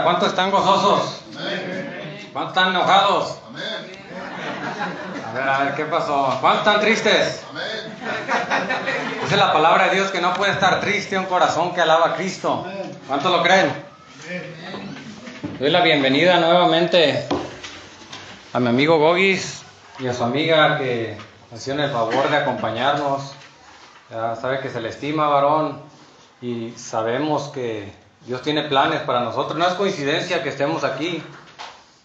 ¿Cuántos están gozosos? ¿Cuántos están enojados? A ver, ¿qué pasó? ¿Cuántos están tristes? Dice la palabra de Dios que no puede estar triste un corazón que alaba a Cristo. ¿Cuántos lo creen? Doy la bienvenida nuevamente a mi amigo Gogis y a su amiga que me hicieron el favor de acompañarnos. Ya sabe que se le estima, varón, y sabemos que Dios tiene planes para nosotros. No es coincidencia que estemos aquí.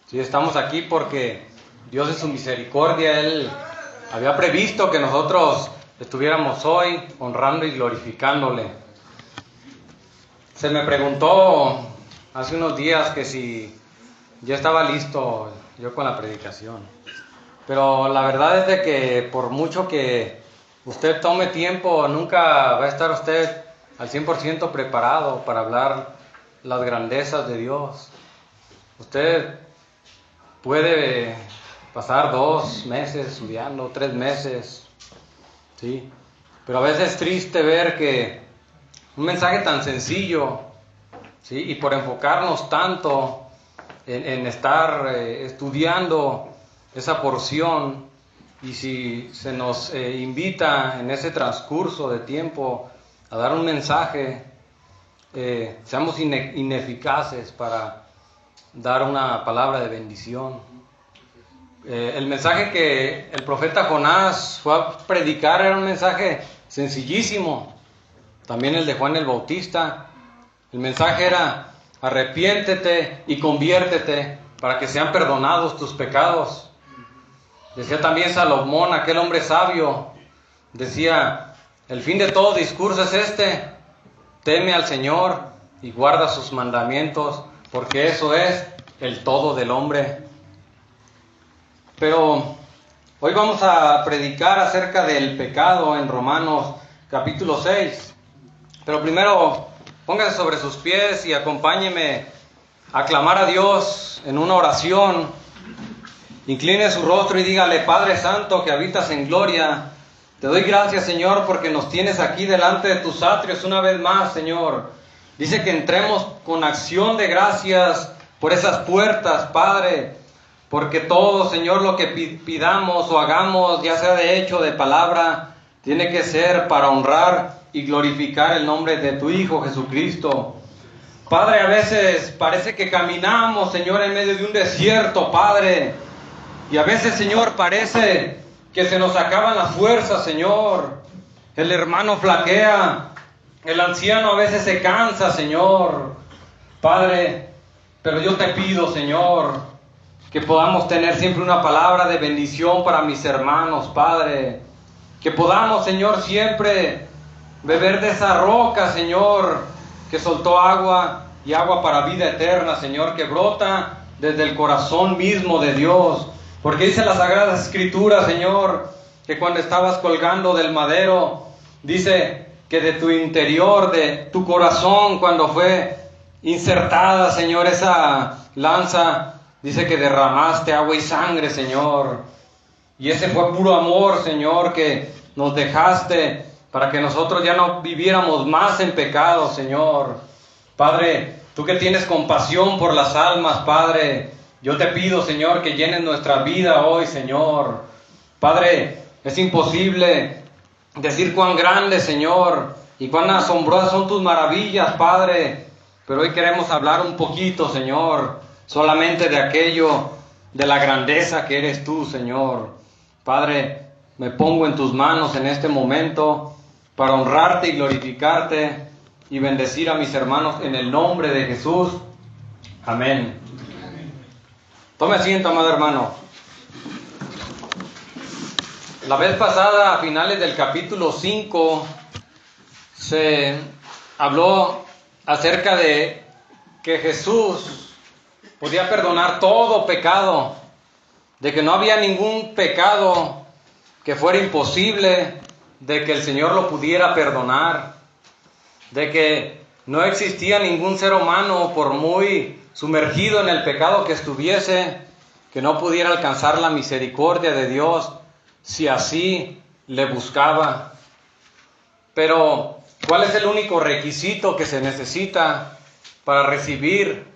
Sí, estamos aquí porque Dios en su misericordia, Él había previsto que nosotros estuviéramos hoy honrando y glorificándole. Se me preguntó hace unos días que si ya estaba listo yo con la predicación. Pero la verdad es de que por mucho que usted tome tiempo, nunca va a estar usted al 100% preparado para hablar las grandezas de Dios. Usted puede pasar 2 meses estudiando, 3 meses, ¿sí? Pero a veces es triste ver que un mensaje tan sencillo, ¿sí? Y por enfocarnos tanto en estar estudiando esa porción, y si se nos invita en ese transcurso de tiempo a dar un mensaje, seamos ineficaces para dar una palabra de bendición. El mensaje que el profeta Jonás fue a predicar era un mensaje sencillísimo. También el de Juan el Bautista. El mensaje era: arrepiéntete y conviértete para que sean perdonados tus pecados. Decía también Salomón, aquel hombre sabio, decía: el fin de todo discurso es este: teme al Señor y guarda sus mandamientos, porque eso es el todo del hombre. Pero hoy vamos a predicar acerca del pecado en Romanos capítulo 6. Pero primero, póngase sobre sus pies y acompáñeme a clamar a Dios en una oración. Incline su rostro y dígale: Padre Santo, que habitas en gloria, te doy gracias, Señor, porque nos tienes aquí delante de tus atrios una vez más, Señor. Dice que entremos con acción de gracias por esas puertas, Padre, porque todo, Señor, lo que pidamos o hagamos, ya sea de hecho o de palabra, tiene que ser para honrar y glorificar el nombre de tu Hijo Jesucristo. Padre, a veces parece que caminamos, Señor, en medio de un desierto, Padre, y a veces, Señor, parece que se nos acaban las fuerzas, Señor. El hermano flaquea, el anciano a veces se cansa, Señor. Padre, pero yo te pido, Señor, que podamos tener siempre una palabra de bendición para mis hermanos, Padre. Que podamos, Señor, siempre beber de esa roca, Señor, que soltó agua y agua para vida eterna, Señor, que brota desde el corazón mismo de Dios. Porque dice las Sagradas Escrituras, Señor, que cuando estabas colgando del madero, dice que de tu interior, de tu corazón, cuando fue insertada, Señor, esa lanza, dice que derramaste agua y sangre, Señor. Y ese fue puro amor, Señor, que nos dejaste para que nosotros ya no viviéramos más en pecado, Señor. Padre, tú que tienes compasión por las almas, Padre, yo te pido, Señor, que llenes nuestra vida hoy, Señor. Padre, es imposible decir cuán grande, Señor, y cuán asombrosas son tus maravillas, Padre. Pero hoy queremos hablar un poquito, Señor, solamente de aquello, de la grandeza que eres tú, Señor. Padre, me pongo en tus manos en este momento para honrarte y glorificarte y bendecir a mis hermanos en el nombre de Jesús. Amén. Tome asiento, amado hermano. La vez pasada, a finales del capítulo 5, se habló acerca de que Jesús podía perdonar todo pecado, de que no había ningún pecado que fuera imposible de que el Señor lo pudiera perdonar, de que no existía ningún ser humano, por muy sumergido en el pecado que estuviese, que no pudiera alcanzar la misericordia de Dios si así le buscaba. Pero, ¿cuál es el único requisito que se necesita para recibir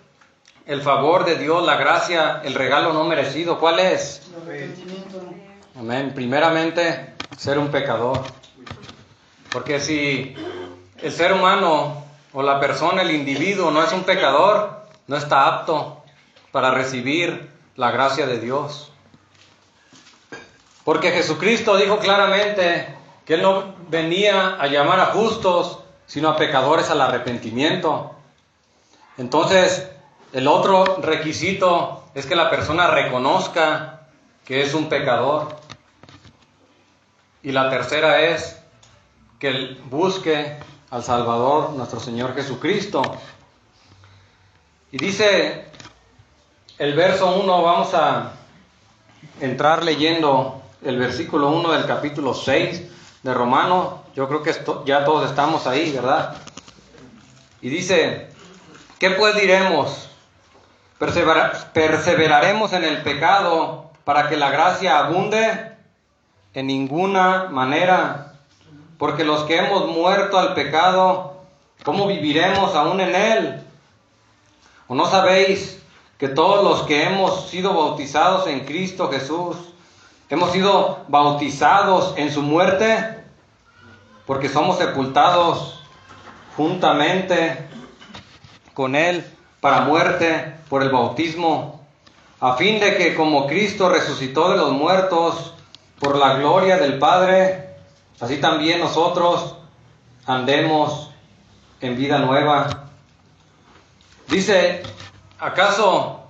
el favor de Dios, la gracia, el regalo no merecido. ¿Cuál es? Amén. Primeramente, ser un pecador. Porque si el ser humano o la persona, el individuo, no es un pecador, no está apto para recibir la gracia de Dios. Porque Jesucristo dijo claramente que Él no venía a llamar a justos, sino a pecadores al arrepentimiento. Entonces, el otro requisito es que la persona reconozca que es un pecador. Y la tercera es que él busque al Salvador, nuestro Señor Jesucristo. Y dice el verso 1, vamos a entrar leyendo el versículo 1 del capítulo 6 de Romanos. Yo creo que ya todos estamos ahí, ¿verdad? Y dice, ¿qué pues diremos? ¿Perseveraremos en el pecado para que la gracia abunde? En ninguna manera, porque los que hemos muerto al pecado, ¿cómo viviremos aún en él? ¿O no sabéis que todos los que hemos sido bautizados en Cristo Jesús, hemos sido bautizados en su muerte? Porque somos sepultados juntamente con él para muerte por el bautismo, a fin de que como Cristo resucitó de los muertos por la gloria del Padre, así también nosotros andemos en vida nueva. Dice, ¿acaso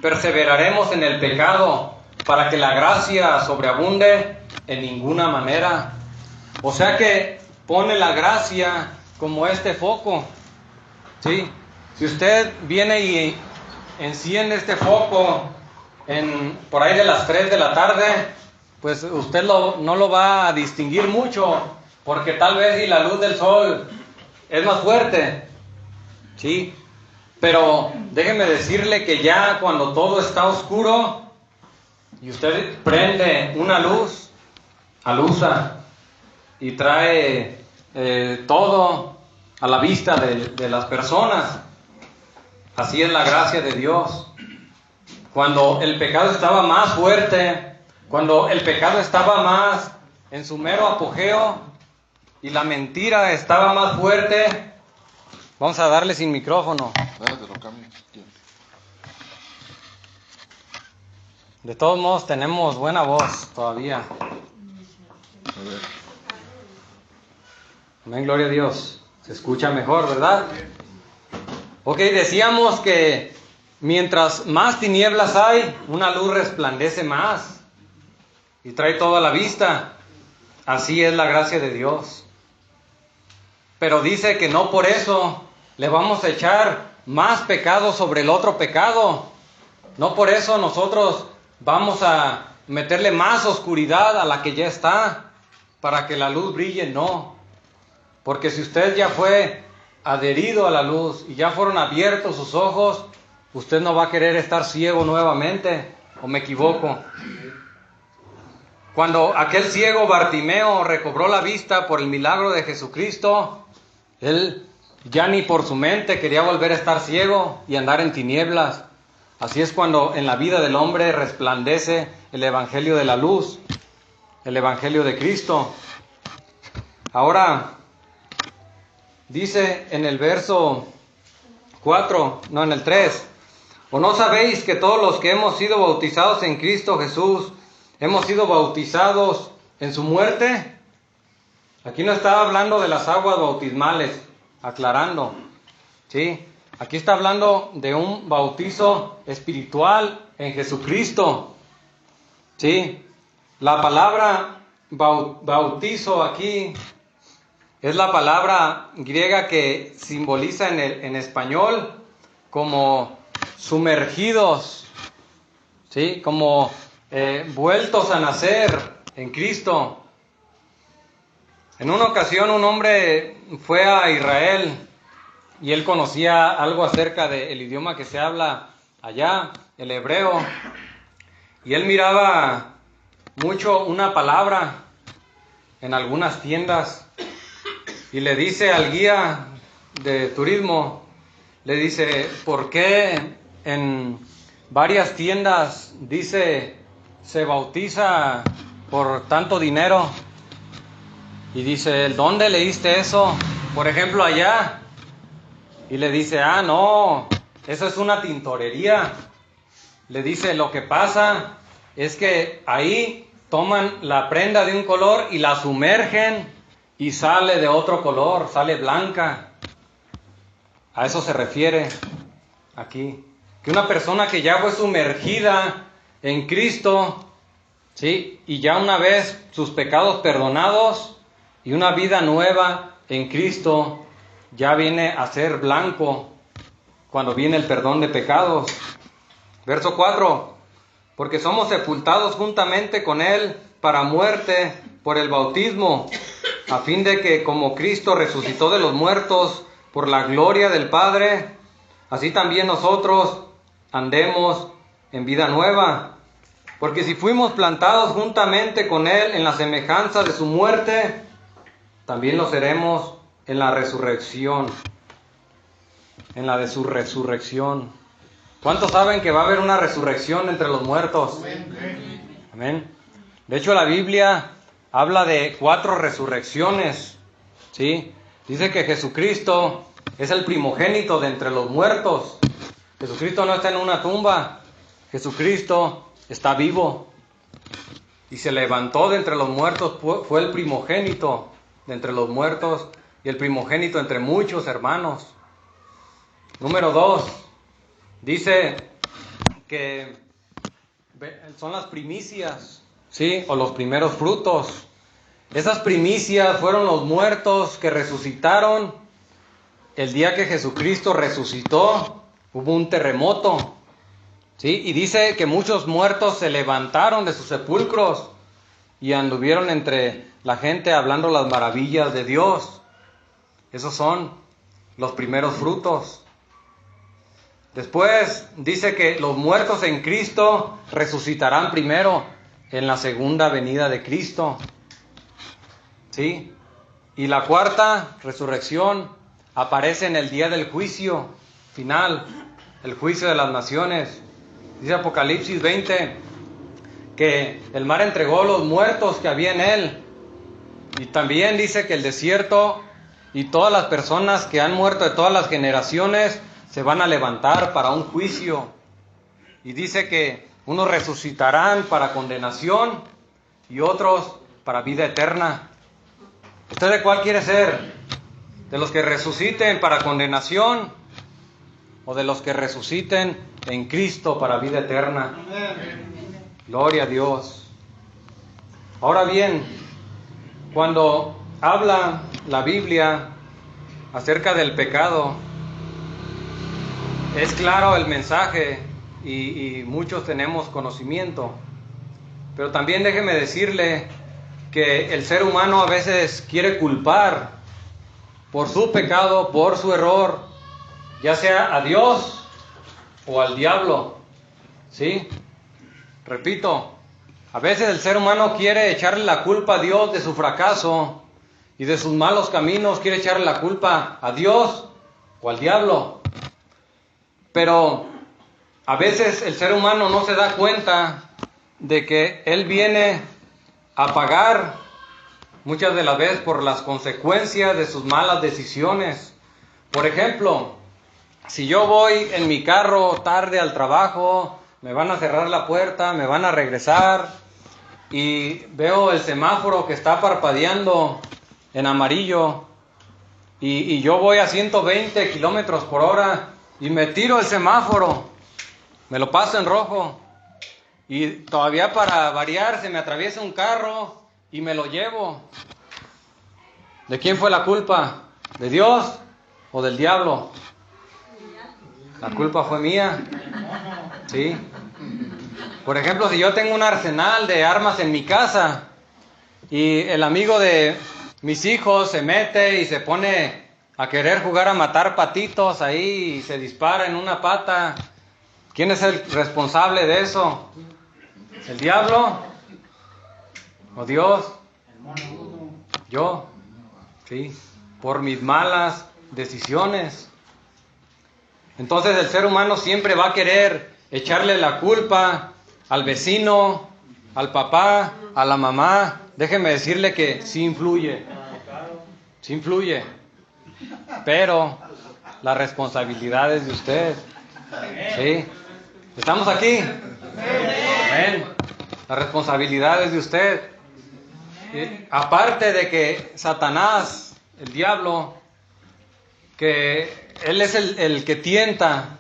perseveraremos en el pecado para que la gracia sobreabunde? En ninguna manera. O sea que pone la gracia como este foco, ¿sí? Si usted viene y enciende este foco por ahí de las 3 de la tarde, pues usted no lo va a distinguir mucho, porque tal vez si la luz del sol es más fuerte, ¿sí? Pero déjeme decirle que ya cuando todo está oscuro y usted prende una luz, alusa y trae todo a la vista de las personas. Así es la gracia de Dios. Cuando el pecado estaba más fuerte, cuando el pecado estaba más en su mero apogeo y la mentira estaba más fuerte, vamos a darle sin micrófono. De todos modos tenemos buena voz todavía. Amén, gloria a Dios. Se escucha mejor, ¿verdad? Ok, decíamos que mientras más tinieblas hay, una luz resplandece más y trae todo a la vista. Así es la gracia de Dios. Pero dice que no por eso le vamos a echar más pecado sobre el otro pecado. No por eso nosotros vamos a meterle más oscuridad a la que ya está, para que la luz brille, no. Porque si usted ya fue adherido a la luz y ya fueron abiertos sus ojos, usted no va a querer estar ciego nuevamente, ¿o me equivoco? Cuando aquel ciego Bartimeo recobró la vista por el milagro de Jesucristo, él ya ni por su mente quería volver a estar ciego y andar en tinieblas. Así es cuando en la vida del hombre resplandece el evangelio de la luz, el evangelio de Cristo. Ahora, dice en el verso 4, no, en el 3, ¿o no sabéis que todos los que hemos sido bautizados en Cristo Jesús, hemos sido bautizados en su muerte? Aquí no está hablando de las aguas bautismales, aclarando, ¿sí? Aquí está hablando de un bautizo espiritual en Jesucristo, ¿sí? La palabra bautizo aquí es la palabra griega que simboliza en español como sumergidos, ¿sí? Como vueltos a nacer en Cristo. En una ocasión un hombre fue a Israel y él conocía algo acerca del idioma que se habla allá, el hebreo, y él miraba mucho una palabra en algunas tiendas y le dice al guía de turismo, le dice, ¿por qué en varias tiendas dice, se bautiza por tanto dinero. Y dice, ¿dónde leíste eso? Por ejemplo, allá. Y le dice, no, eso es una tintorería. Le dice, lo que pasa es que ahí toman la prenda de un color y la sumergen y sale de otro color, sale blanca. A eso se refiere aquí. Que una persona que ya fue sumergida en Cristo, ¿sí? Y ya una vez sus pecados perdonados y una vida nueva en Cristo, ya viene a ser blanco cuando viene el perdón de pecados. Verso 4. Porque somos sepultados juntamente con Él para muerte por el bautismo, a fin de que como Cristo resucitó de los muertos por la gloria del Padre, así también nosotros andemos en vida nueva. Porque si fuimos plantados juntamente con Él en la semejanza de su muerte, también lo seremos en la resurrección. En la de su resurrección. ¿Cuántos saben que va a haber una resurrección entre los muertos? Amén. De hecho, la Biblia habla de 4 resurrecciones. ¿Sí? Dice que Jesucristo es el primogénito de entre los muertos. Jesucristo no está en una tumba. Jesucristo está vivo. Y se levantó de entre los muertos. Fue el primogénito de entre los muertos y el primogénito entre muchos hermanos. Número 2. Dice que son las primicias, ¿sí? O los primeros frutos. Esas primicias fueron los muertos que resucitaron. El día que Jesucristo resucitó, hubo un terremoto, ¿sí? Y dice que muchos muertos se levantaron de sus sepulcros y anduvieron entre la gente hablando las maravillas de Dios. Esos son los primeros frutos. Después dice que los muertos en Cristo resucitarán primero en la segunda venida de Cristo. ¿Sí? Y la cuarta resurrección aparece en el día del juicio final, el juicio de las naciones. Dice Apocalipsis 20 que el mar entregó los muertos que había en él. Y también dice que el desierto y todas las personas que han muerto de todas las generaciones se van a levantar para un juicio. Y dice que unos resucitarán para condenación y otros para vida eterna. ¿Usted de cuál quiere ser? ¿De los que resuciten para condenación o de los que resuciten en Cristo para vida eterna? Gloria a Dios. Ahora bien, cuando habla la Biblia acerca del pecado, es claro el mensaje y muchos tenemos conocimiento. Pero también déjeme decirle que el ser humano a veces quiere culpar por su pecado, por su error, ya sea a Dios o al diablo. ¿Sí? Repito, a veces el ser humano quiere echarle la culpa a Dios de su fracaso y de sus malos caminos, quiere echarle la culpa a Dios o al diablo. Pero a veces el ser humano no se da cuenta de que Él viene a pagar muchas de las veces por las consecuencias de sus malas decisiones. Por ejemplo, si yo voy en mi carro tarde al trabajo, me van a cerrar la puerta, me van a regresar y veo el semáforo que está parpadeando en amarillo y yo voy a 120 kilómetros por hora y me tiro el semáforo, me lo paso en rojo y todavía para variar se me atraviesa un carro y me lo llevo. ¿De quién fue la culpa? ¿De Dios o del diablo? La culpa fue mía. ¿Sí? Por ejemplo, si yo tengo un arsenal de armas en mi casa y el amigo de mis hijos se mete y se pone a querer jugar a matar patitos ahí y se dispara en una pata, ¿quién es el responsable de eso? ¿El diablo? ¿O Dios? Yo. Sí, por mis malas decisiones. Entonces el ser humano siempre va a querer echarle la culpa al vecino, al papá, a la mamá. Déjeme decirle que sí influye. Sí influye. Pero la responsabilidad es de usted. ¿Sí? ¿Estamos aquí? Amén. La responsabilidad es de usted. Aparte de que Satanás, el diablo, que él es el que tienta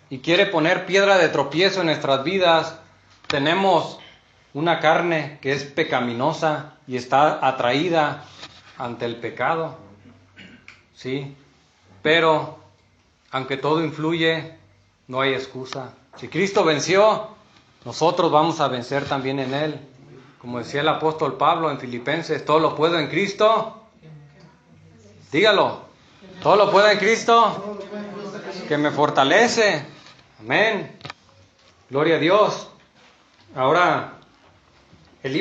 y quiere poner piedra de tropiezo en nuestras vidas, tenemos una carne que es pecaminosa y está atraída ante el pecado. Sí, pero aunque todo influye, no hay excusa. Si Cristo venció, nosotros vamos a vencer también en Él. Como decía el apóstol Pablo en Filipenses, todo lo puedo en Cristo. Dígalo, todo lo puedo en Cristo que me fortalece. Amén. Gloria a Dios. Ahora, en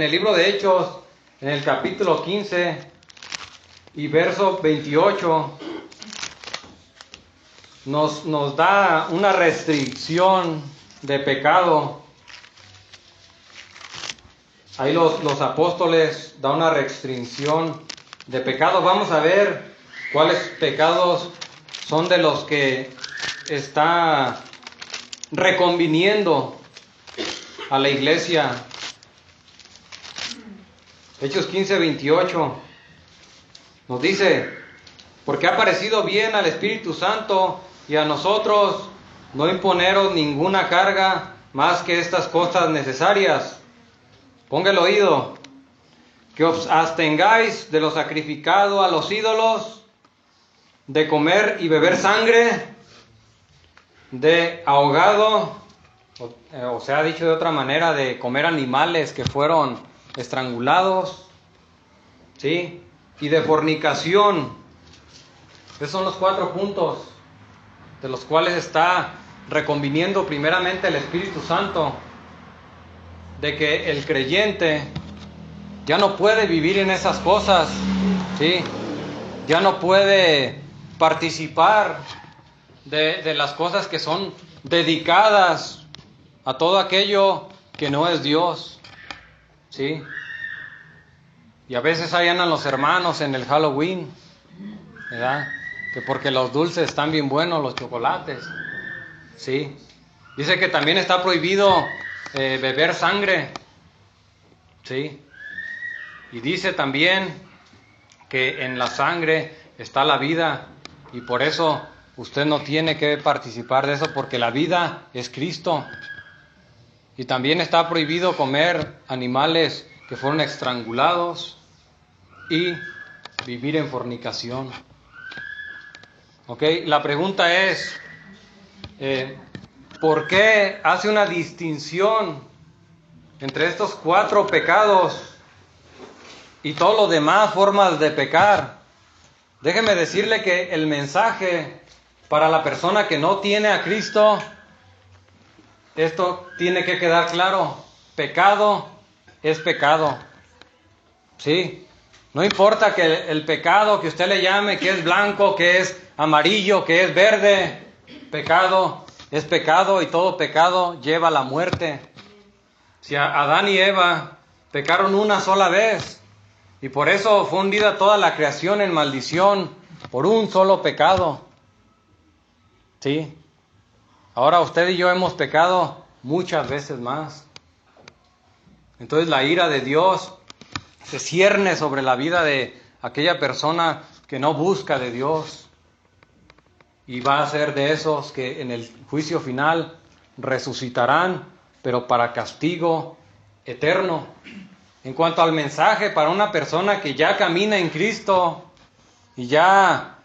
el libro de Hechos, en el capítulo 15 y verso 28, nos da una restricción de pecado. Ahí los apóstoles dan una restricción de pecado. Vamos a ver cuáles pecados son de los que está reconviniendo a la iglesia. Hechos 15, 28 nos dice: porque ha parecido bien al Espíritu Santo y a nosotros no imponeros ninguna carga más que estas cosas necesarias. Ponga el oído: que os abstengáis de lo sacrificado a los ídolos, de comer y beber sangre, de ahogado, o sea, dicho de otra manera, de comer animales que fueron estrangulados, ¿sí? Y de fornicación. Esos son los 4 puntos de los cuales está reconviniendo primeramente el Espíritu Santo, de que el creyente ya no puede vivir en esas cosas, ¿sí? Ya no puede participar de las cosas que son dedicadas a todo aquello que no es Dios, ¿sí? Y a veces ahí andan los hermanos en el Halloween, ¿verdad? Que porque los dulces están bien buenos, los chocolates, ¿sí? Dice que también está prohibido beber sangre, ¿sí? Y dice también que en la sangre está la vida, y por eso usted no tiene que participar de eso, porque la vida es Cristo. Y también está prohibido comer animales que fueron estrangulados y vivir en fornicación. ¿Ok? La pregunta es, ¿por qué hace una distinción entre estos 4 pecados y todas las demás formas de pecar? Déjeme decirle que el mensaje para la persona que no tiene a Cristo, esto tiene que quedar claro: pecado es pecado, ¿sí? No importa que el pecado que usted le llame, que es blanco, que es amarillo, que es verde, pecado es pecado, y todo pecado lleva a la muerte. Si Adán y Eva pecaron una sola vez, y por eso fue hundida toda la creación en maldición por un solo pecado, ¿sí? Ahora usted y yo hemos pecado muchas veces más. Entonces la ira de Dios se cierne sobre la vida de aquella persona que no busca de Dios, y va a ser de esos que en el juicio final resucitarán, pero para castigo eterno. En cuanto al mensaje para una persona que ya camina en Cristo y ya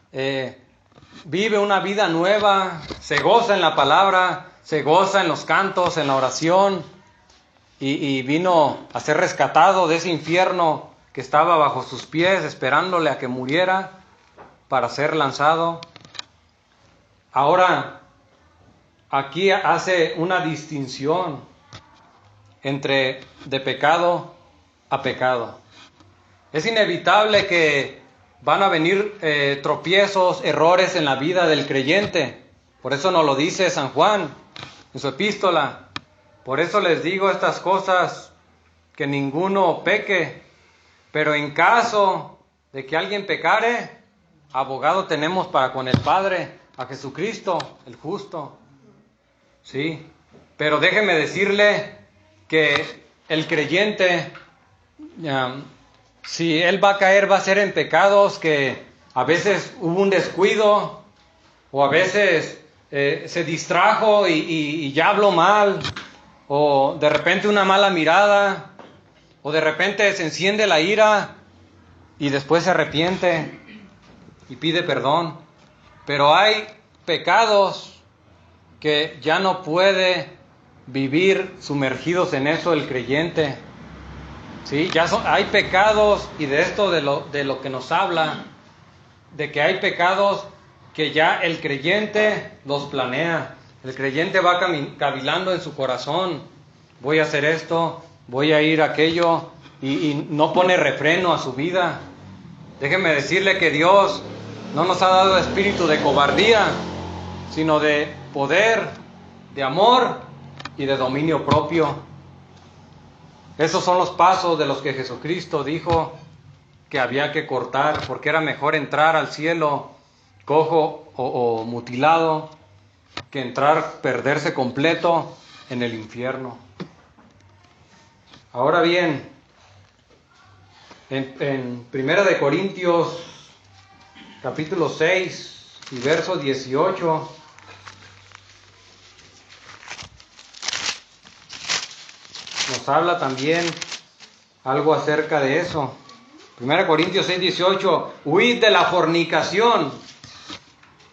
vive una vida nueva, se goza en la palabra, se goza en los cantos, en la oración, y vino a ser rescatado de ese infierno que estaba bajo sus pies, esperándole a que muriera para ser lanzado. Ahora, aquí hace una distinción entre de pecado a pecado. Es inevitable que van a venir tropiezos, errores en la vida del creyente, Por eso nos lo dice San Juan en su epístola. Por eso les digo estas cosas, que ninguno peque. Pero en caso de que alguien pecare, abogado tenemos para con el Padre, a Jesucristo, el justo. Sí, pero déjeme decirle que el creyente, si él va a caer, va a ser en pecados que a veces hubo un descuido, o a veces se distrajo y ya habló mal, o de repente una mala mirada, o de repente se enciende la ira y después se arrepiente y pide perdón. Pero hay pecados que ya no puede vivir sumergidos en eso el creyente. ¿Sí? Hay pecados, y de esto de lo que nos habla, de que hay pecados que ya el creyente los planea. El creyente va cavilando en su corazón: voy a hacer esto, voy a ir a aquello, y no pone refreno a su vida. Déjeme decirle que Dios no nos ha dado espíritu de cobardía, sino de poder, de amor y de dominio propio. Esos son los pasos de los que Jesucristo dijo que había que cortar, porque era mejor entrar al cielo cojo o mutilado que perderse completo en el infierno. Ahora bien, en 1 de Corintios capítulo 6 y verso 18, nos habla también algo acerca de eso. 1 Corintios 6, 18, huid de la fornicación.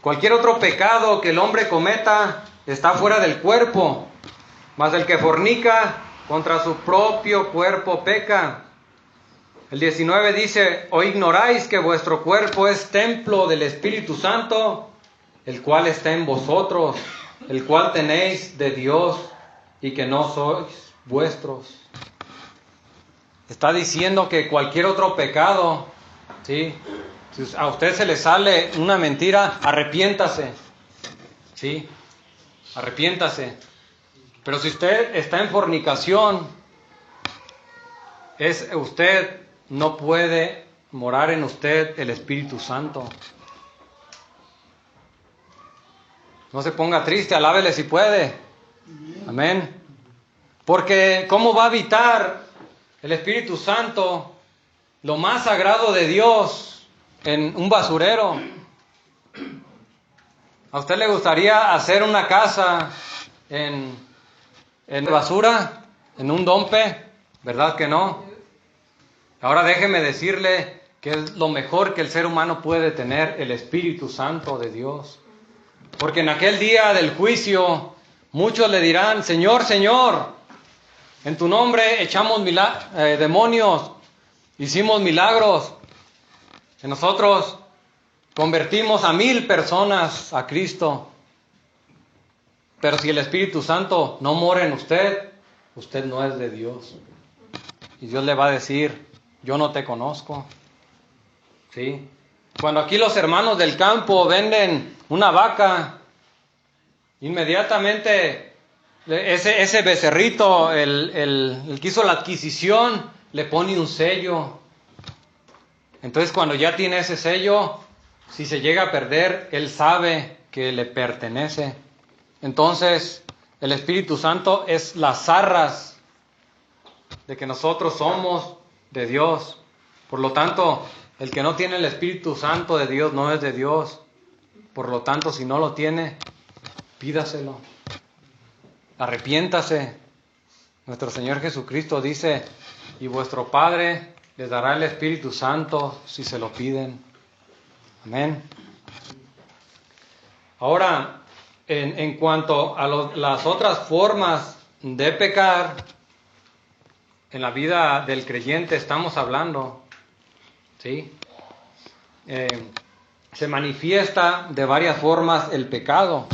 Cualquier otro pecado que el hombre cometa está fuera del cuerpo, mas el que fornica contra su propio cuerpo peca. El 19 dice, ¿o ignoráis que vuestro cuerpo es templo del Espíritu Santo, el cual está en vosotros, el cual tenéis de Dios, y que no sois vuestros? Está diciendo que cualquier otro pecado, ¿sí? Si a usted se le sale una mentira, arrepiéntase, ¿sí? Arrepiéntase. Pero si usted está en fornicación, usted no puede morar en usted el Espíritu Santo. No se ponga triste, alábele si puede. Amén. Porque ¿cómo va a habitar el Espíritu Santo, lo más sagrado de Dios, en un basurero? ¿A usted le gustaría hacer una casa en basura, en un dompe? ¿Verdad que no? Ahora déjeme decirle que es lo mejor que el ser humano puede tener, el Espíritu Santo de Dios. Porque en aquel día del juicio, muchos le dirán, Señor, Señor, en tu nombre echamos demonios, hicimos milagros, que nosotros convertimos a 1000 personas a Cristo. Pero si el Espíritu Santo no mora en usted, usted no es de Dios. Y Dios le va a decir, yo no te conozco. ¿Sí? Cuando aquí los hermanos del campo venden una vaca, inmediatamente ese becerrito, el que hizo la adquisición, le pone un sello. Entonces cuando ya tiene ese sello, si se llega a perder, él sabe que le pertenece. Entonces el Espíritu Santo es las arras de que nosotros somos de Dios. Por lo tanto, el que no tiene el Espíritu Santo de Dios no es de Dios. Por lo tanto, si no lo tiene, pídaselo. Arrepiéntase. Nuestro Señor Jesucristo dice, y vuestro Padre les dará el Espíritu Santo si se lo piden. Amén. Ahora, en cuanto a las otras formas de pecar, en la vida del creyente estamos hablando, ¿sí? Se manifiesta de varias formas el pecado.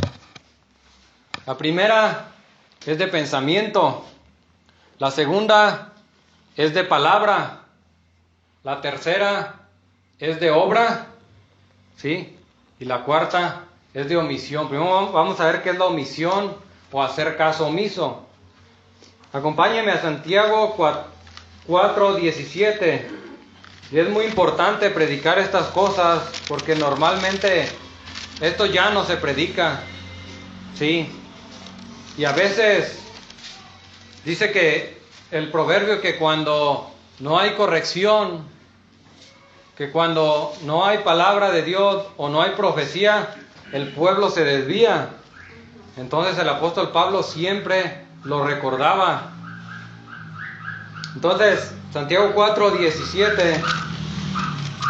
La primera es de pensamiento, la segunda es de palabra, la tercera es de obra, ¿sí? Y la cuarta es de omisión. Primero vamos a ver qué es la omisión o hacer caso omiso. Acompáñenme a Santiago 4:17. Y es muy importante predicar estas cosas porque normalmente esto ya no se predica. Sí. Y a veces dice que el proverbio que cuando no hay corrección, que cuando no hay palabra de Dios o no hay profecía, el pueblo se desvía. Entonces el apóstol Pablo siempre lo recordaba. Entonces, Santiago 4:17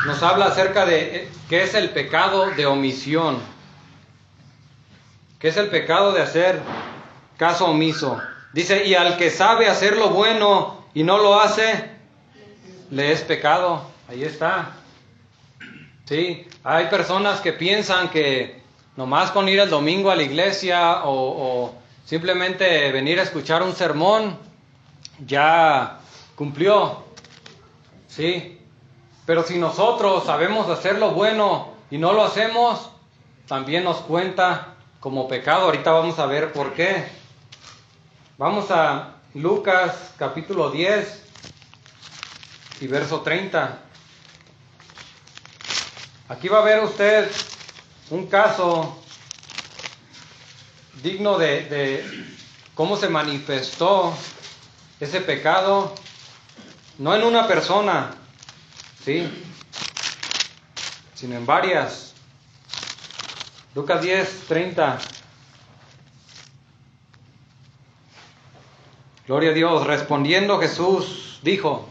nos habla acerca de qué es el pecado de omisión. ¿Qué es el pecado de hacer caso omiso? Dice, y al que sabe hacer lo bueno y no lo hace, le es pecado. Ahí está. Sí, hay personas que piensan que nomás con ir el domingo a la iglesia o simplemente venir a escuchar un sermón, ya cumplió. Sí, pero si nosotros sabemos hacer lo bueno y no lo hacemos, también nos cuenta como pecado. Ahorita vamos a ver por qué. Vamos a Lucas capítulo 10 y verso 30. Aquí va a ver usted un caso digno de cómo se manifestó ese pecado, no en una persona, ¿sí?, sino en varias. Lucas 10:30. Gloria a Dios. Respondiendo Jesús dijo: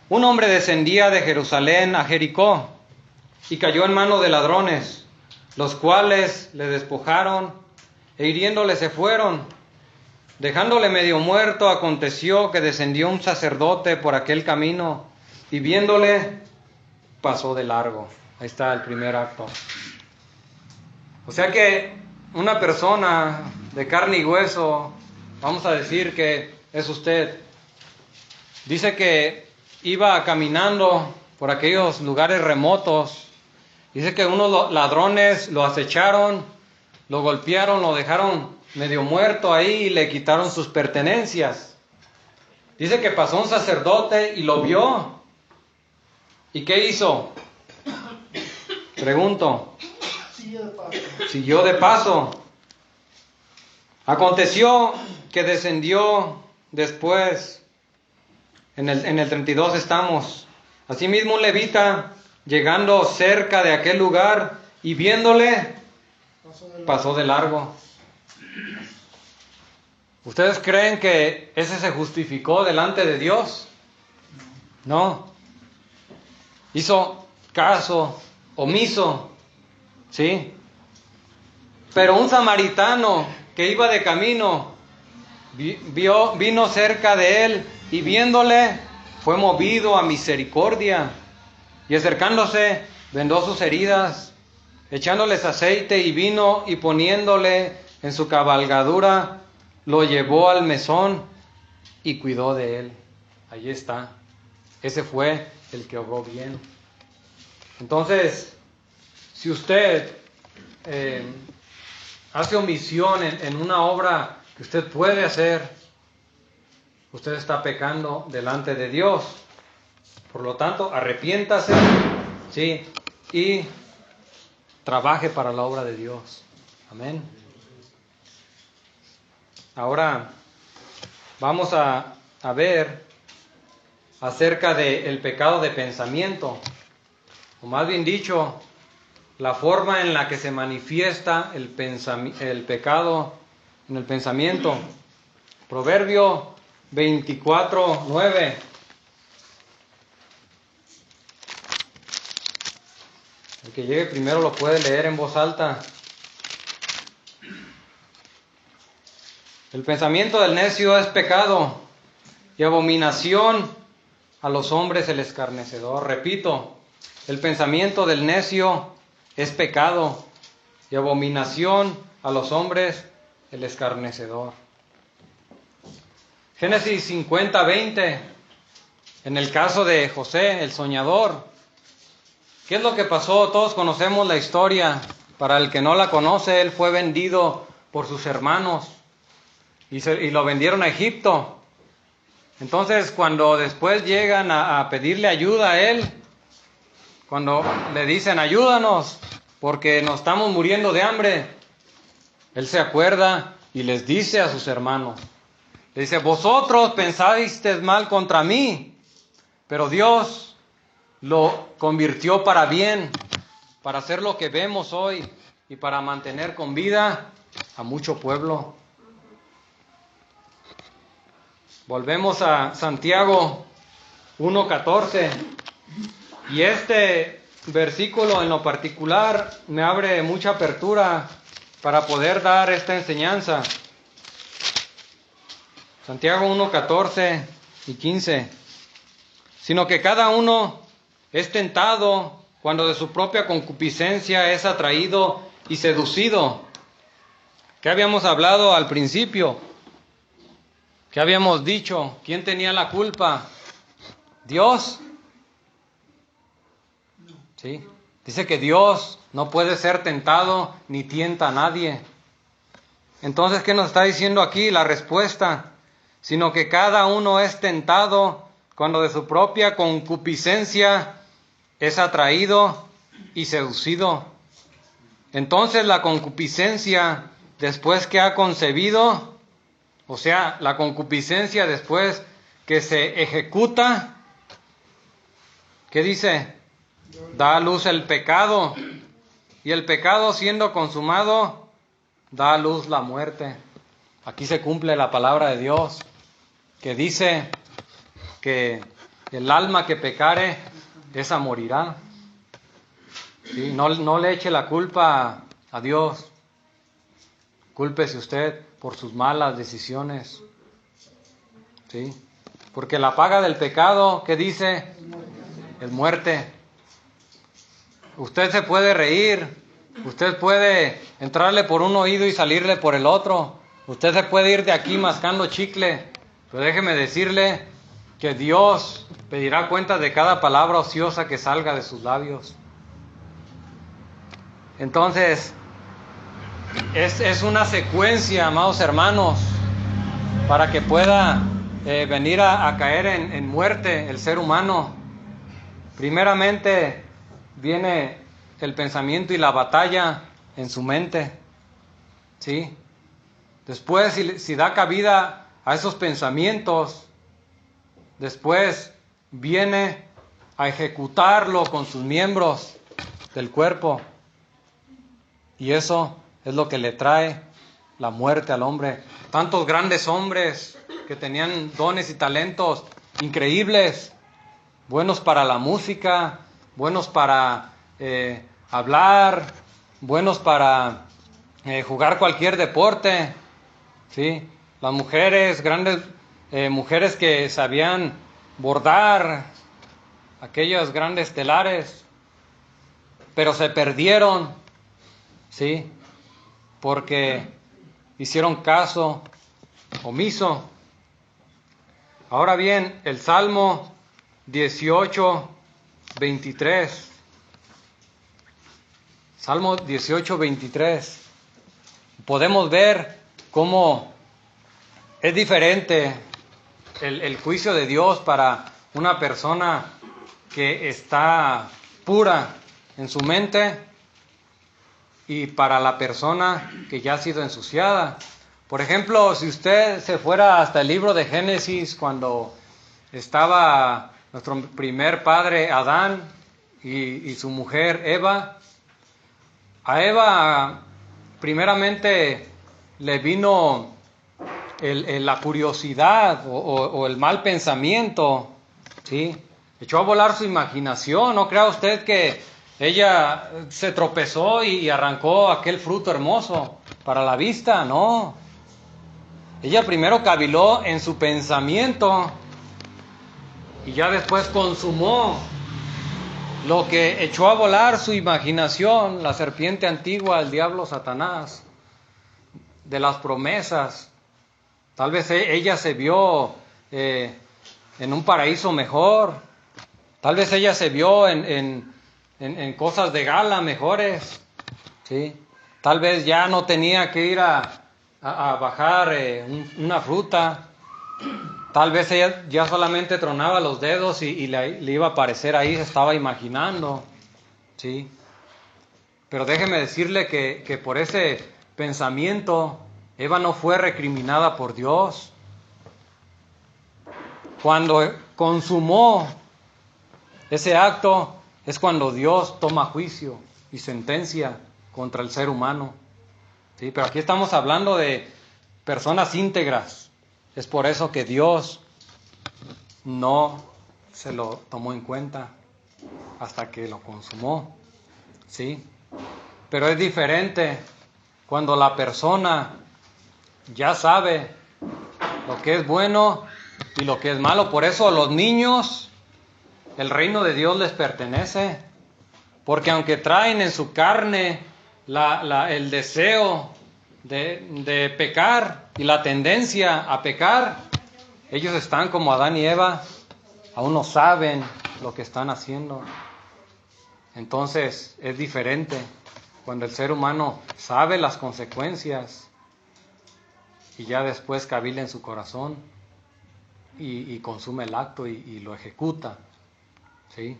un hombre descendía de Jerusalén a Jericó y cayó en manos de ladrones, los cuales le despojaron e hiriéndole se fueron. Dejándole medio muerto, aconteció que descendió un sacerdote por aquel camino y viéndole pasó de largo. Ahí está el primer acto. O sea que una persona de carne y hueso, vamos a decir que es usted, dice que iba caminando por aquellos lugares remotos. Dice que unos ladrones lo acecharon, lo golpearon, lo dejaron medio muerto ahí y le quitaron sus pertenencias. Dice que pasó un sacerdote y lo vio. ¿Y qué hizo? Pregunto. Siguió de paso. Aconteció que descendió después, en el 32 estamos. Asimismo un levita, llegando cerca de aquel lugar y viéndole, pasó de largo. ¿Ustedes creen que ese se justificó delante de Dios? No. Hizo caso omiso, ¿sí? Pero un samaritano que iba de camino, vino cerca de él y viéndole, fue movido a misericordia. Y acercándose, vendó sus heridas, echándoles aceite y vino y poniéndole en su cabalgadura, lo llevó al mesón y cuidó de él. Ahí está. Ese fue el que obró bien. Entonces, si usted hace omisión en una obra que usted puede hacer, usted está pecando delante de Dios. Por lo tanto, arrepiéntase, ¿sí?, y trabaje para la obra de Dios. Amén. Ahora vamos a ver acerca del pecado de pensamiento, o más bien dicho, la forma en la que se manifiesta el pecado en el pensamiento. Proverbio 24:9. El que llegue primero lo puede leer en voz alta. El pensamiento del necio es pecado y abominación a los hombres el escarnecedor. Repito, el pensamiento del necio es pecado y abominación a los hombres el escarnecedor. Génesis 50:20, en el caso de José, el soñador. ¿Qué es lo que pasó? Todos conocemos la historia. Para el que no la conoce, él fue vendido por sus hermanos y lo vendieron a Egipto. Entonces, cuando después llegan a pedirle ayuda a él, cuando le dicen ayúdanos porque nos estamos muriendo de hambre, él se acuerda y les dice a sus hermanos, le dice, vosotros pensasteis mal contra mí, pero Dios lo convirtió para bien, para hacer lo que vemos hoy y para mantener con vida a mucho pueblo. Volvemos a Santiago 1:14 y este versículo en lo particular me abre mucha apertura para poder dar esta enseñanza. Santiago 1:14 y 15. Sino que cada uno es tentado cuando de su propia concupiscencia es atraído y seducido. ¿Qué habíamos hablado al principio? ¿Qué habíamos dicho? ¿Quién tenía la culpa? ¿Dios? Sí. Dice que Dios no puede ser tentado ni tienta a nadie. Entonces, ¿qué nos está diciendo aquí? La respuesta. Sino que cada uno es tentado cuando de su propia concupiscencia es atraído y seducido. Entonces la concupiscencia, después que ha concebido, o sea, la concupiscencia después que se ejecuta, ¿qué dice? Da a luz el pecado, y el pecado siendo consumado, da a luz la muerte. Aquí se cumple la palabra de Dios, que dice que el alma que pecare, esa morirá. ¿Sí? No le eche la culpa a Dios. Cúlpese usted por sus malas decisiones. ¿Sí? Porque la paga del pecado, ¿qué dice? Es muerte. Usted se puede reír, usted puede entrarle por un oído y salirle por el otro. Usted se puede ir de aquí mascando chicle, pero déjeme decirle que Dios pedirá cuenta de cada palabra ociosa que salga de sus labios. Entonces, es una secuencia, amados hermanos, para que pueda venir a caer en muerte el ser humano. Primeramente viene el pensamiento y la batalla en su mente, ¿sí? Después, si da cabida a esos pensamientos, después viene a ejecutarlo con sus miembros del cuerpo. Y eso es lo que le trae la muerte al hombre. Tantos grandes hombres que tenían dones y talentos increíbles, buenos para la música, buenos para hablar, buenos para jugar cualquier deporte, ¿sí? Las mujeres, grandes mujeres que sabían bordar aquellos grandes telares, pero se perdieron, ¿sí? Porque hicieron caso omiso. Ahora bien, el Salmo 18:23. Salmo 18:23. Podemos ver cómo es diferente el juicio de Dios para una persona que está pura en su mente y para la persona que ya ha sido ensuciada. Por ejemplo, si usted se fuera hasta el libro de Génesis, cuando estaba nuestro primer padre Adán y su mujer Eva, a Eva primeramente le vino la curiosidad o el mal pensamiento, ¿sí? Echó a volar su imaginación. No crea usted que ella se tropezó y arrancó aquel fruto hermoso para la vista, no. Ella primero caviló en su pensamiento y ya después consumó lo que echó a volar su imaginación, la serpiente antigua, el diablo Satanás, de las promesas. Tal vez ella se vio en un paraíso mejor, tal vez ella se vio en cosas de gala mejores, ¿sí? Tal vez ya no tenía que ir a bajar una fruta. Tal vez ella ya solamente tronaba los dedos y le iba a aparecer ahí, se estaba imaginando, ¿sí? Pero déjeme decirle que por ese pensamiento, Eva no fue recriminada por Dios. Cuando consumó ese acto, es cuando Dios toma juicio y sentencia contra el ser humano. ¿Sí? Pero aquí estamos hablando de personas íntegras. Es por eso que Dios no se lo tomó en cuenta hasta que lo consumó. ¿Sí? Pero es diferente cuando la persona ya sabe lo que es bueno y lo que es malo. Por eso a los niños el reino de Dios les pertenece. Porque aunque traen en su carne el deseo de pecar y la tendencia a pecar, ellos están como Adán y Eva, aún no saben lo que están haciendo. Entonces es diferente cuando el ser humano sabe las consecuencias y ya después cavila en su corazón y consume el acto y lo ejecuta. ¿Sí?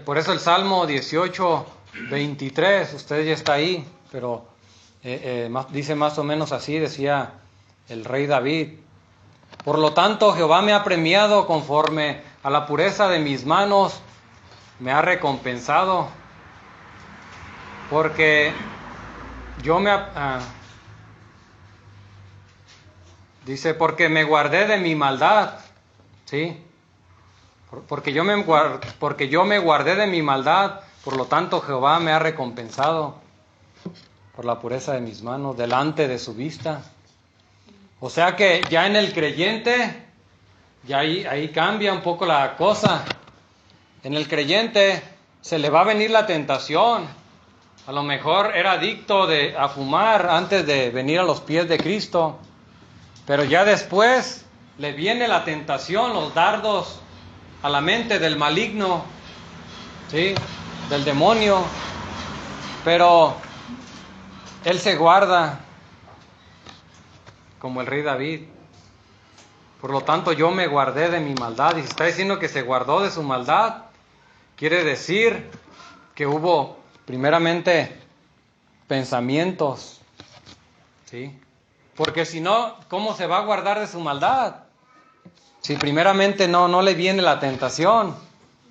Por eso el Salmo 18, 23, usted ya está ahí, pero dice más o menos así, decía el rey David: por lo tanto, Jehová me ha premiado conforme a la pureza de mis manos, me ha recompensado, porque yo dice, porque me guardé de mi maldad, ¿sí? Porque yo me guardé de mi maldad, por lo tanto Jehová me ha recompensado por la pureza de mis manos, delante de su vista. O sea que ya en el creyente, ya ahí cambia un poco la cosa. En el creyente se le va a venir la tentación. A lo mejor era adicto a fumar antes de venir a los pies de Cristo, pero ya después le viene la tentación, los dardos a la mente del maligno, ¿sí? Del demonio, pero él se guarda como el rey David. Por lo tanto, yo me guardé de mi maldad. Y si está diciendo que se guardó de su maldad, quiere decir que hubo primeramente pensamientos, ¿sí? Porque si no, ¿cómo se va a guardar de su maldad? Si primeramente no le viene la tentación.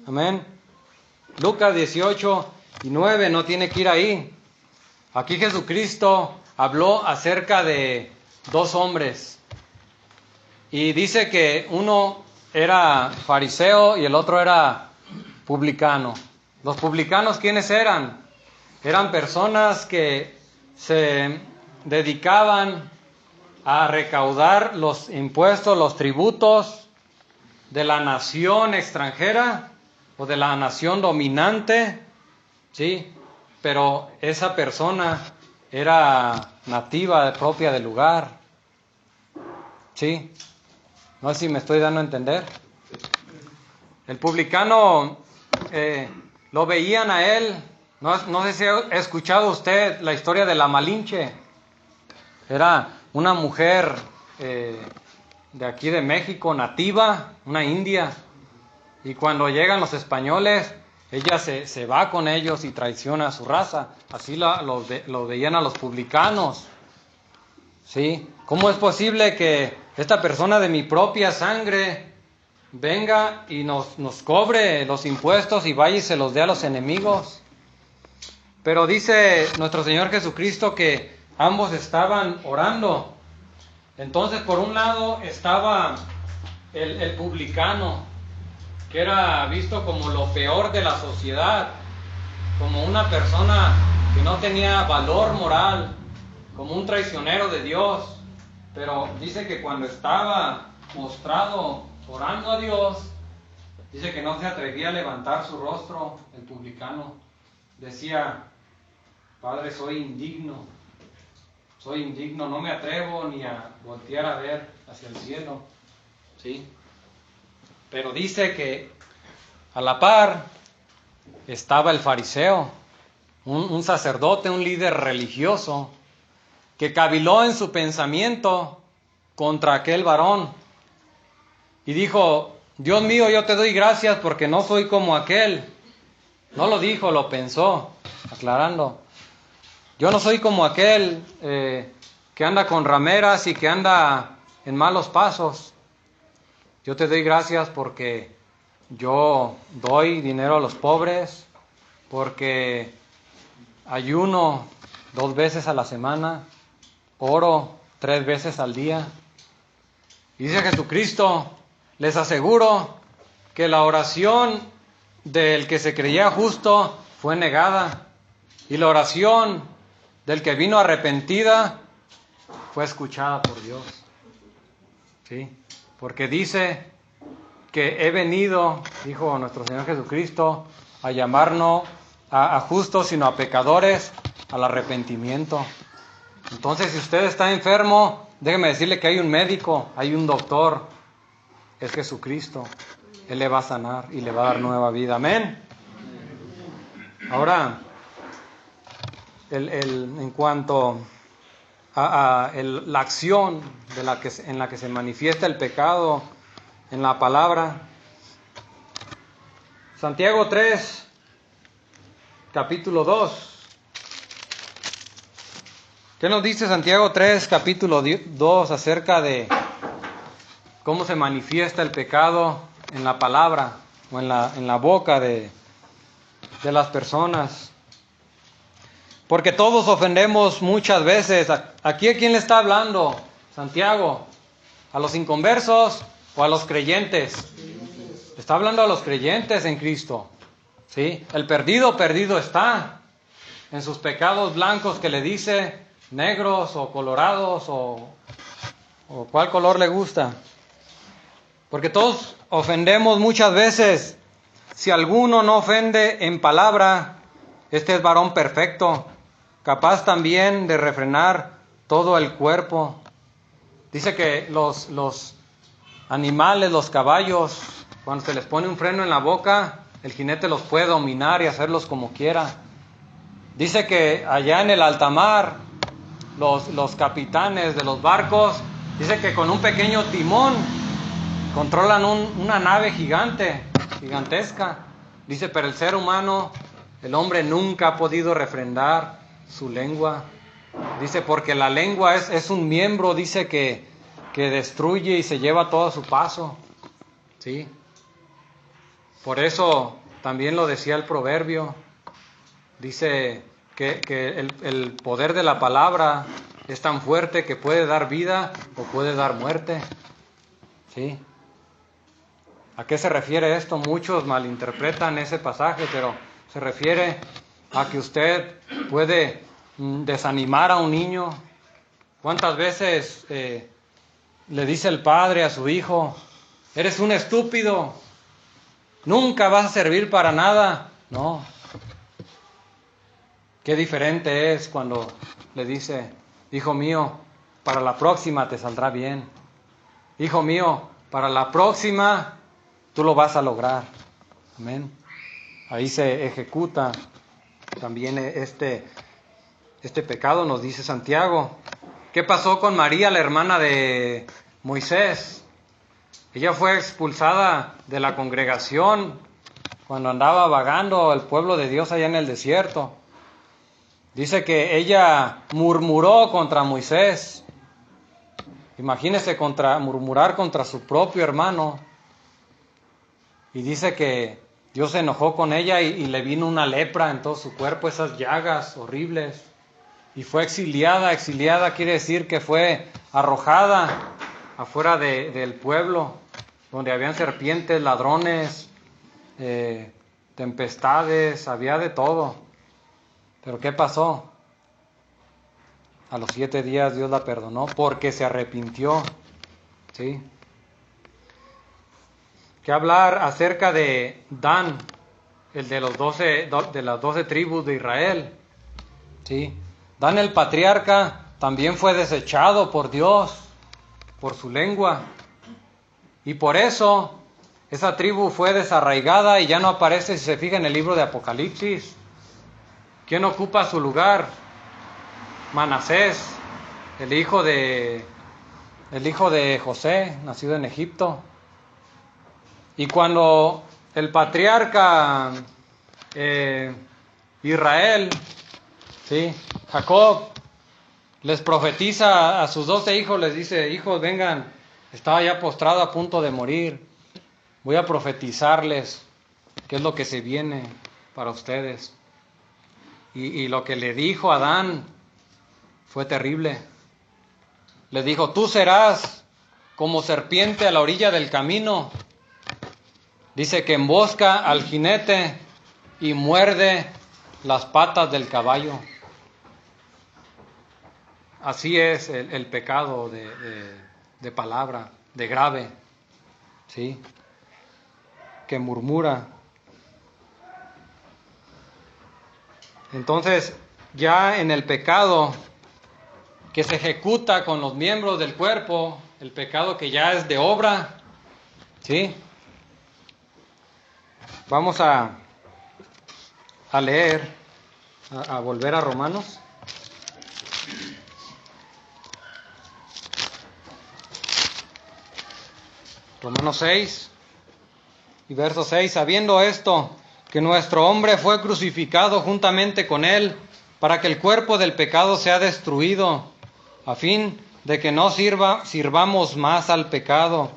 Amén. Lucas 18:9, no tiene que ir ahí. Aquí Jesucristo habló acerca de dos hombres. Y dice que uno era fariseo y el otro era publicano. Los publicanos, ¿quiénes eran? Eran personas que se dedicaban a recaudar los impuestos, los tributos de la nación extranjera o de la nación dominante, ¿sí? Pero esa persona era nativa, propia del lugar, ¿sí? No sé si me estoy dando a entender. El publicano lo veían a él. No sé si ha escuchado usted la historia de la Malinche. Era una mujer de aquí de México, nativa, una india. Y cuando llegan los españoles, ella se va con ellos y traiciona a su raza. Así lo veían a los publicanos. ¿Sí? ¿Cómo es posible que esta persona de mi propia sangre venga y nos cobre los impuestos y vaya y se los dé a los enemigos? Pero dice nuestro Señor Jesucristo que ambos estaban orando. Entonces, por un lado estaba el publicano, que era visto como lo peor de la sociedad, como una persona que no tenía valor moral, como un traicionero de Dios. Pero dice que cuando estaba postrado orando a Dios, dice que no se atrevía a levantar su rostro. El publicano decía: Padre, soy indigno, no me atrevo ni a voltear a ver hacia el cielo, ¿sí? Pero dice que a la par estaba el fariseo, un sacerdote, un líder religioso, que caviló en su pensamiento contra aquel varón y dijo: Dios mío, yo te doy gracias porque no soy como aquel. No lo dijo, lo pensó, aclarando: yo no soy como aquel que anda con rameras y que anda en malos pasos. Yo te doy gracias porque yo doy dinero a los pobres, porque ayuno 2 veces a la semana, oro 3 veces al día. Y dice Jesucristo: les aseguro que la oración del que se creía justo fue negada, y la oración del que vino arrepentida fue escuchada por Dios. ¿Sí? Porque dice que he venido, dijo nuestro Señor Jesucristo, a llamarnos a justos, sino a pecadores, al arrepentimiento. Entonces, si usted está enfermo, déjeme decirle que hay un médico, hay un doctor, es Jesucristo. Él le va a sanar y le va a dar nueva vida. Amén. Ahora, en cuanto a la acción en la que se manifiesta el pecado en la palabra, Santiago 3, capítulo 2. ¿Qué nos dice Santiago 3, capítulo 2 acerca de cómo se manifiesta el pecado en la palabra o en la boca de las personas? Porque todos ofendemos muchas veces. ¿Aquí a quién le está hablando Santiago? ¿A los inconversos o a los creyentes? Está hablando a los creyentes en Cristo. ¿Sí? El perdido está en sus pecados blancos, que le dice negros o colorados o cuál color le gusta. Porque todos ofendemos muchas veces. Si alguno no ofende en palabra, este es varón perfecto, capaz también de refrenar todo el cuerpo. Dice que los animales, los caballos, cuando se les pone un freno en la boca, el jinete los puede dominar y hacerlos como quiera. Dice que allá en el alta mar, los capitanes de los barcos, dice que con un pequeño timón controlan una nave gigantesca. Dice, pero el ser humano, el hombre nunca ha podido refrendar su lengua. Dice, porque la lengua es un miembro, dice, que destruye y se lleva todo a su paso. ¿Sí? Por eso también lo decía el proverbio. Dice que el poder de la palabra es tan fuerte que puede dar vida o puede dar muerte. ¿Sí? ¿A qué se refiere esto? Muchos malinterpretan ese pasaje, pero se refiere a que usted puede desanimar a un niño. ¿Cuántas veces le dice el padre a su hijo: eres un estúpido, nunca vas a servir para nada? No. Qué diferente es cuando le dice: hijo mío, para la próxima te saldrá bien. Hijo mío, para la próxima tú lo vas a lograr. Amén. Ahí se ejecuta también este pecado, nos dice Santiago. ¿Qué pasó con María, la hermana de Moisés? Ella fue expulsada de la congregación cuando andaba vagando el pueblo de Dios allá en el desierto. Dice que ella murmuró contra Moisés. Imagínese murmurar contra su propio hermano. Y dice que Dios se enojó con ella y le vino una lepra en todo su cuerpo, esas llagas horribles. Y fue exiliada. Exiliada quiere decir que fue arrojada afuera del pueblo, donde habían serpientes, ladrones, tempestades, había de todo. Pero ¿qué pasó? A los 7 días Dios la perdonó porque se arrepintió. ¿Sí? Que hablar acerca de Dan, el de las 12 tribus de Israel. ¿Sí? Dan el patriarca también fue desechado por Dios, por su lengua. Y por eso esa tribu fue desarraigada y ya no aparece, si se fija en el libro de Apocalipsis. ¿Quién ocupa su lugar? Manasés, el hijo de José, nacido en Egipto. Y cuando el patriarca Israel, ¿sí?, Jacob, les profetiza a sus 12 hijos, les dice: hijos, vengan, estaba ya postrado a punto de morir, voy a profetizarles qué es lo que se viene para ustedes. Y lo que le dijo a Adán fue terrible. Le dijo: tú serás como serpiente a la orilla del camino. Dice que embosca al jinete y muerde las patas del caballo. Así es el pecado de palabra, de grave, ¿sí?, que murmura. Entonces, ya en el pecado que se ejecuta con los miembros del cuerpo, el pecado que ya es de obra, ¿sí? Vamos a leer, a volver a Romanos. Romanos 6 y verso 6. Sabiendo esto, que nuestro hombre fue crucificado juntamente con él, para que el cuerpo del pecado sea destruido, a fin de que no sirvamos más al pecado.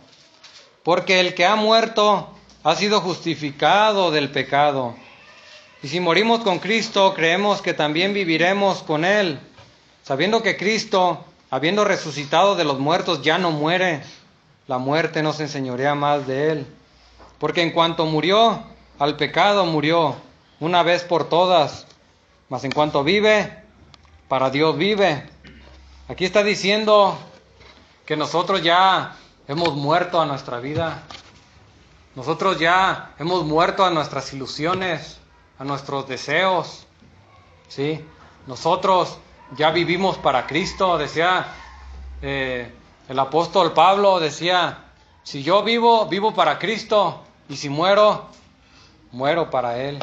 Porque el que ha muerto ha sido justificado del pecado. Y si morimos con Cristo, creemos que también viviremos con él, sabiendo que Cristo, habiendo resucitado de los muertos, ya no muere. La muerte no se enseñorea más de él. Porque en cuanto murió, al pecado murió una vez por todas. Mas en cuanto vive, para Dios vive. Aquí está diciendo que nosotros ya hemos muerto a nuestra vida. Nosotros ya hemos muerto a nuestras ilusiones, a nuestros deseos, ¿sí? Nosotros ya vivimos para Cristo. Decía el apóstol Pablo, decía: si yo vivo, vivo para Cristo, y si muero, muero para Él.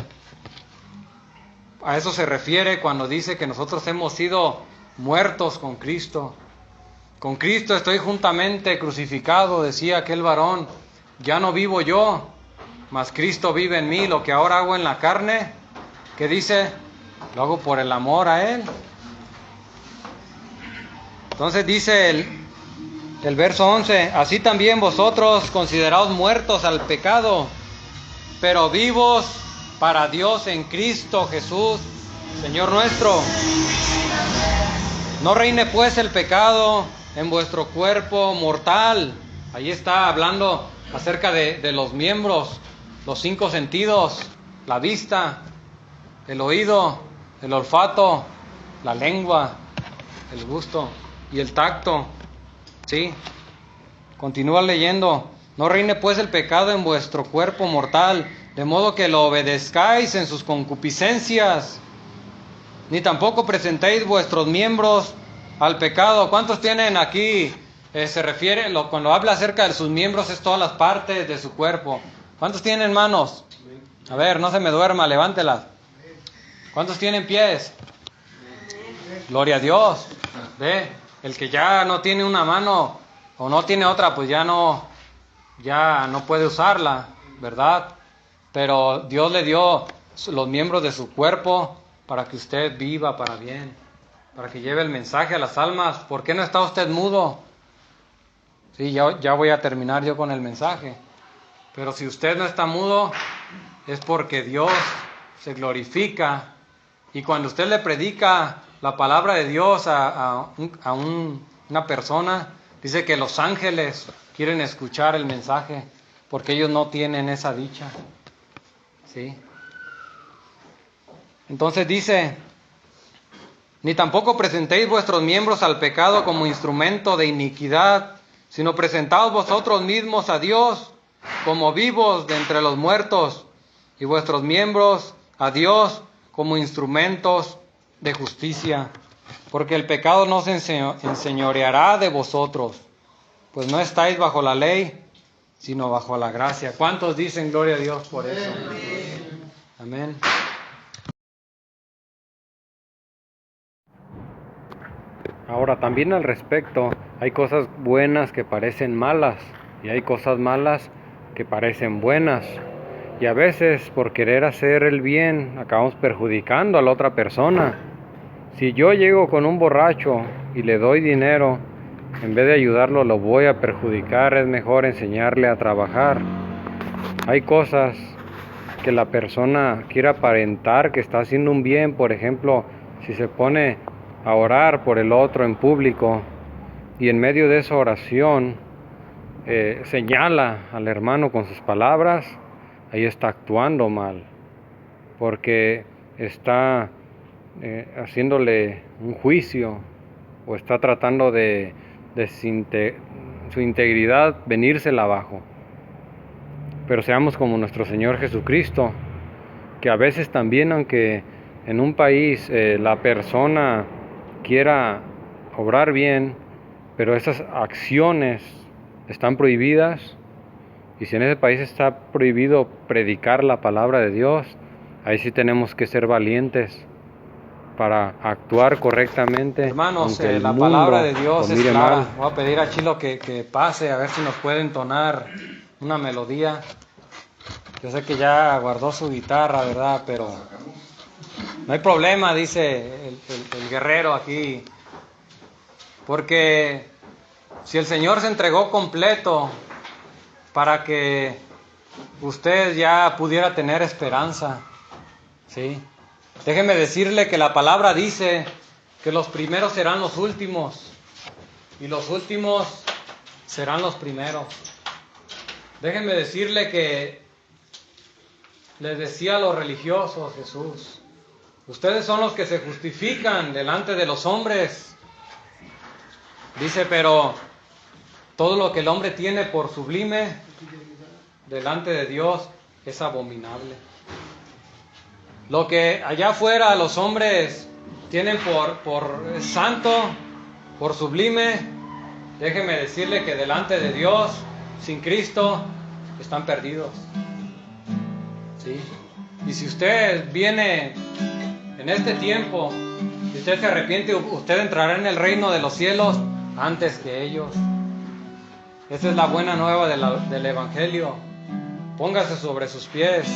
A eso se refiere cuando dice que nosotros hemos sido muertos con Cristo. Con Cristo estoy juntamente crucificado, decía aquel varón. Ya no vivo yo, mas Cristo vive en mí. Lo que ahora hago en la carne, ¿qué dice? Lo hago por el amor a Él. Entonces dice el verso 11: así también vosotros, consideraos muertos al pecado, pero vivos para Dios en Cristo Jesús, Señor nuestro. No reine pues el pecado en vuestro cuerpo mortal. Ahí está hablando acerca de los miembros, los 5 sentidos: la vista, el oído, el olfato, la lengua, el gusto y el tacto. ¿Sí? Continúa leyendo: no reine pues el pecado en vuestro cuerpo mortal, de modo que lo obedezcáis en sus concupiscencias, ni tampoco presentéis vuestros miembros al pecado. ¿Cuántos tienen aquí? Se refiere, cuando habla acerca de sus miembros, es todas las partes de su cuerpo. ¿Cuántos tienen manos? A ver, no se me duerma, levántelas. ¿Cuántos tienen pies? Gloria a Dios. ¿Ve? El que ya no tiene una mano o no tiene otra, pues ya no puede usarla, ¿verdad? Pero Dios le dio los miembros de su cuerpo para que usted viva para bien, para que lleve el mensaje a las almas. ¿Por qué no está usted mudo? Sí, ya voy a terminar yo con el mensaje. Pero si usted no está mudo, es porque Dios se glorifica. Y cuando usted le predica la palabra de Dios a una persona, dice que los ángeles quieren escuchar el mensaje, porque ellos no tienen esa dicha. ¿Sí? Entonces dice: ni tampoco presentéis vuestros miembros al pecado como instrumento de iniquidad, sino presentaos vosotros mismos a Dios como vivos de entre los muertos, y vuestros miembros a Dios como instrumentos de justicia. Porque el pecado no se enseñoreará de vosotros, pues no estáis bajo la ley, sino bajo la gracia. ¿Cuántos dicen gloria a Dios por eso? Amén. Ahora, también al respecto, hay cosas buenas que parecen malas y hay cosas malas que parecen buenas. Y a veces, por querer hacer el bien, acabamos perjudicando a la otra persona. Si yo llego con un borracho y le doy dinero, en vez de ayudarlo lo voy a perjudicar. Es mejor enseñarle a trabajar. Hay cosas que la persona quiere aparentar que está haciendo un bien. Por ejemplo, si se pone a orar por el otro en público y en medio de esa oración señala al hermano con sus palabras, ahí está actuando mal, porque está haciéndole un juicio o está tratando de su integridad venírsela abajo. Pero seamos como nuestro Señor Jesucristo, que a veces también, aunque en un país la persona quiera obrar bien, pero esas acciones están prohibidas, y si en ese país está prohibido predicar la palabra de Dios, ahí sí tenemos que ser valientes para actuar correctamente. Hermanos, aunque el la mundo palabra de Dios lo es mire clara. mal. Voy a pedir a Chilo que pase a ver si nos puede entonar una melodía. Yo sé que ya guardó su guitarra, ¿verdad? Pero no hay problema, dice el guerrero aquí. Porque si el Señor se entregó completo para que usted ya pudiera tener esperanza, ¿sí? Déjeme decirle que la palabra dice que los primeros serán los últimos y los últimos serán los primeros. Déjeme decirle que les decía a los religiosos Jesús: ustedes son los que se justifican delante de los hombres. Dice, pero todo lo que el hombre tiene por sublime delante de Dios es abominable. Lo que allá afuera los hombres tienen por santo, por sublime, déjeme decirle que delante de Dios, sin Cristo, están perdidos. ¿Sí? Y si usted viene en este tiempo, si usted se arrepiente, usted entrará en el reino de los cielos antes que ellos. Esa es la buena nueva del Evangelio. Póngase sobre sus pies.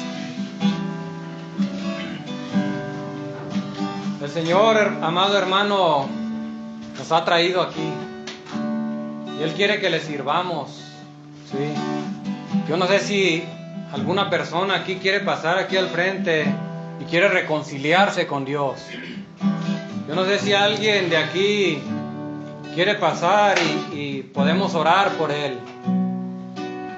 El Señor, amado hermano, nos ha traído aquí y Él quiere que le sirvamos, ¿sí? Yo no sé si alguna persona aquí quiere pasar aquí al frente y quiere reconciliarse con Dios. Yo no sé si alguien de aquí quiere pasar y podemos orar por él.